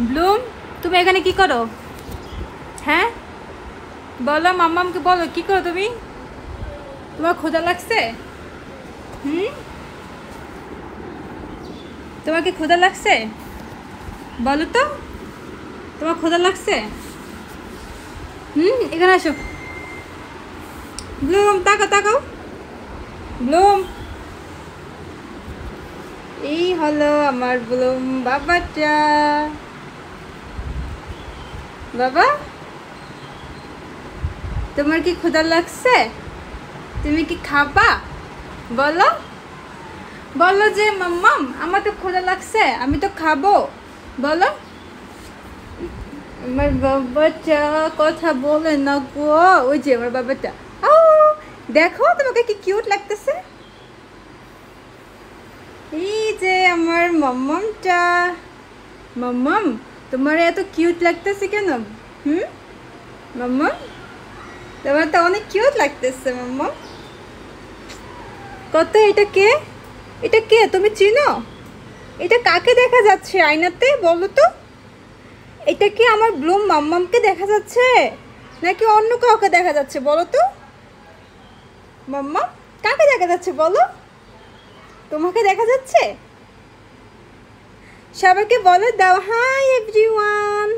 Bloom, তুমি এখানে কি করো? হ্যাঁ, বলো মাম্মামকে, বলো কি করো তুমি? তোমার ক্ষুধা লাগছে? হুম, তোমার কি ক্ষুধা লাগছে? বলো তো, তোমার ক্ষুধা লাগছে? এখানে আসো। ব্লুম, তাকাও তাকাও। ব্লুম, এই হলো আমার ব্লুম বাবাটা। বাবা, তোমার কি ক্ষুধা লাগছে? তুমি কি খাবা? বলো, বলো যে মাম্মাম আমার তো ক্ষুধা লাগছে, আমি তো খাবো। বলো। আমার বাবাটা কথা বলে না গো। ওই যে আমার বাবাটা। আও, দেখো তোমাকে কি কিউট লাগতেছে। এই যে আমার মাম্মামটা। মাম্মাম, তোমার এত কিউট লাগতেছে কেন? হুম, মাম্মাম, তোমার তো অনেক কিউট লাগতেছে মাম্মাম। কত, এটা কে? এটা কে, তুমি চিনো? এটা কাকে দেখা যাচ্ছে আয়নাতে, বলো তো? এটা কি আমার ব্লুম মাম্মামকে দেখা যাচ্ছে, নাকি অন্য কাউকে দেখা যাচ্ছে বলো তো? মাম্মা, কাকে দেখা যাচ্ছে বলো? তোমাকে দেখা যাচ্ছে? সবাইকে বলে দাও হাই এভরিওয়ান।